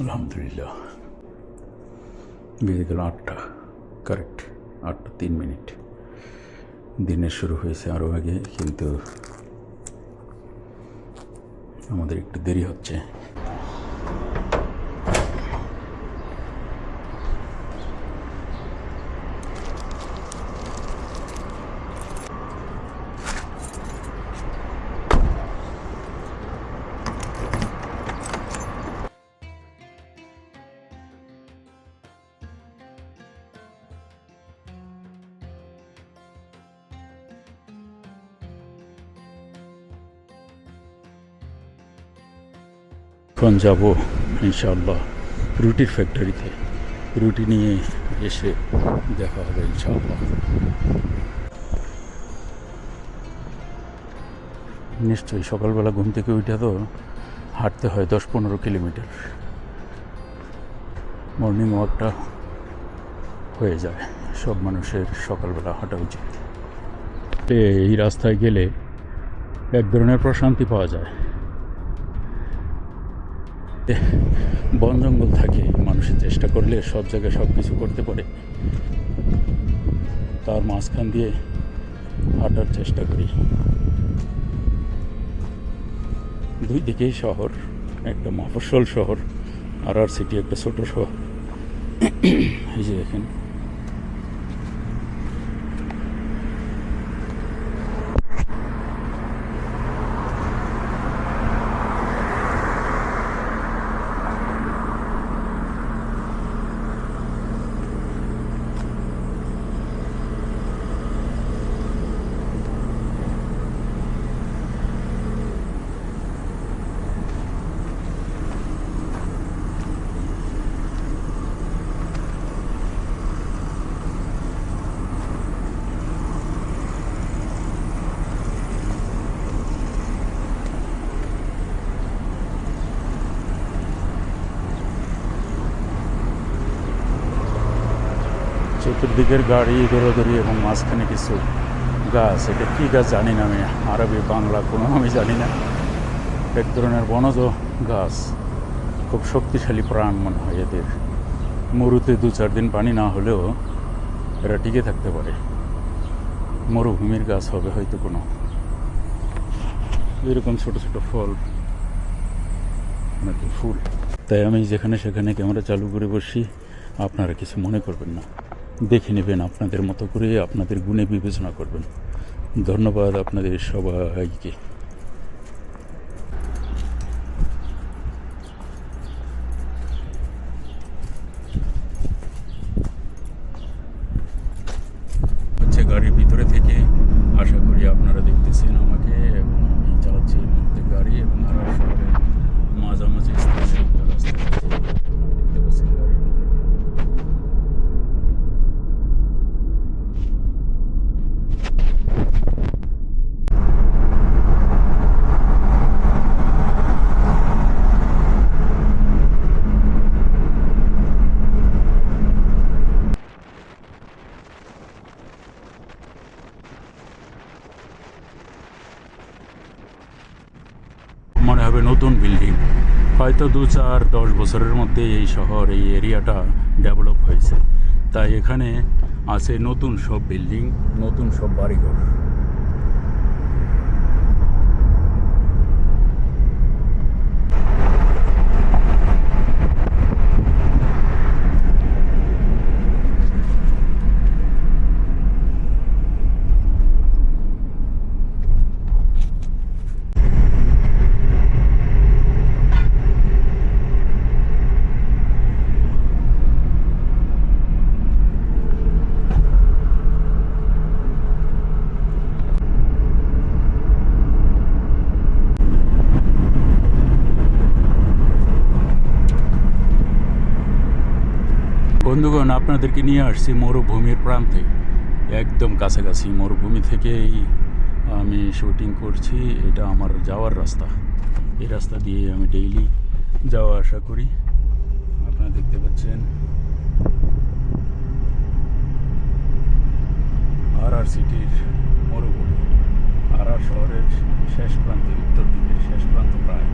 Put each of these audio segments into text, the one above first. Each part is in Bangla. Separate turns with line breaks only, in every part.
আলহামদুলিল্লাহ বেজে গেল 8টা, কারেক্ট 8টা 3 মিনিট। দিনের শুরু হয়েছে আরও আগে, কিন্তু আমাদের একটু দেরি হচ্ছে। এখন যাবো ইনশাআল্লাহ রুটির ফ্যাক্টরিতে। রুটি নিয়ে এসে দেখা হবে ইনশাআল্লাহ। নিশ্চয়ই সকালবেলা ঘুম থেকে উঠে তো হাঁটতে হয় 10-15 কিলোমিটার। মর্নিং ওয়াকটা হয়ে যায়, সব মানুষের সকালবেলা হাঁটা উচিত। এই রাস্তায় গেলে এক ধরনের প্রশান্তি পাওয়া যায়। বন জঙ্গল থাকে, মানুষের চেষ্টা করলে সব জায়গায় সব কিছু করতে পারে। তার মাঝখান দিয়ে হাঁটার চেষ্টা করি। দুই দিকেই শহর, একটা মফস্বল শহর আর সিটি একটা ছোট শহর। এই যে দেখেন, চতুর্দিকের গাড়ি দৌড়াদৌড়ি এবং মাঝখানে কিছু গাছ। এটা কী গাছ জানি না, আমি আরবি বাংলা কোনো আমি জানি না। এক ধরনের বনজ গাছ, খুব শক্তিশালী প্রাণ মনে হয় এদের। মরুতে 2-4 দিন পানি না হলেও এরা টিকে থাকতে পারে। মরুভূমির গাছ হবে হয়তো কোনো। এরকম ছোট ছোট ফল নাকি ফুল। তাই আমি যেখানে সেখানে ক্যামেরা চালু করে বসি, আপনারা কিছু মনে করবেন না, দেখে নেবেন আপনাদের মতো করে, আপনাদের গুণে বিবেচনা করবেন। ধন্যবাদ আপনাদের সবাইকে। হচ্ছে গাড়ির ভিতরে থেকে, আশা করি আপনারা দেখতেছেন আমাকে, এবং আমি চালাচ্ছি এই মুহূর্তে গাড়ি, এবং আরার শহরের মাঝামাঝি স্থানে একটা রাস্তা দেখতে পাচ্ছেন গাড়ির ভিতরে। মনে হবে নতুন বিল্ডিং, হয়তো 2-4-10 বছরের মধ্যে এই শহর, এই এরিয়াটা ডেভেলপ হয়েছে। তাই এখানে আছে নতুন সব বিল্ডিং, নতুন সব বাড়িঘর। বন্ধুগণ, আপনাদেরকে নিয়ে আসছি মরুভূমির প্রান্তে, একদম কাছাকাছি। মরুভূমি থেকেই আমি শুটিং করছি। এটা আমার যাওয়ার রাস্তা, এই রাস্তা দিয়ে আমি ডেইলি যাওয়া আসা করি। আপনারা দেখতে পাচ্ছেন আরার সিটির মরুভূমি, আরার শহরের শেষ প্রান্তে, উত্তর দিকের শেষ প্রান্ত প্রায়।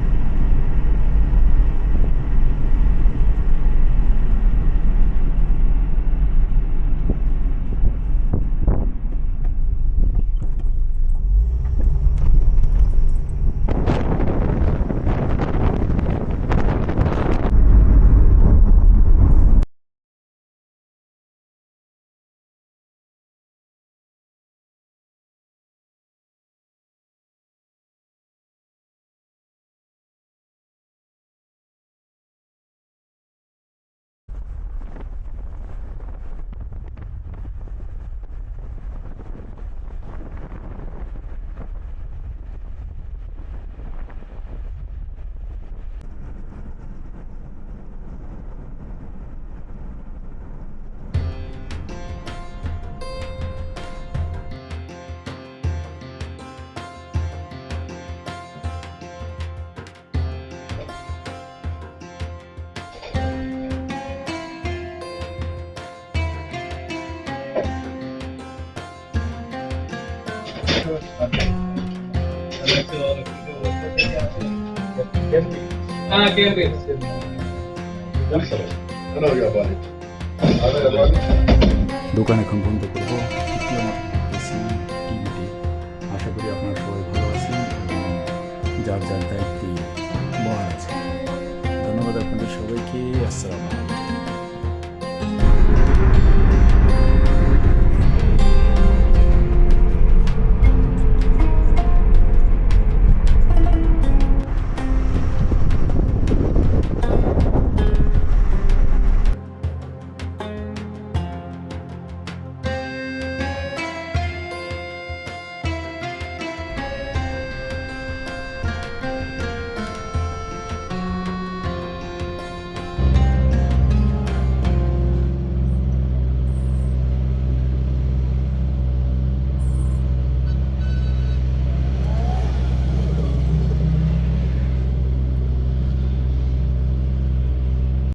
দোকান এখন বন্ধ করবো। তৃতীয় এসি টিভিতে। আশা করি আপনারা সবাই ভালো আছেন এবং যার যার দায়িত্বে বহাল আছে। ধন্যবাদ আপনাদের সবাইকে। আসসালামু আলাইকুম।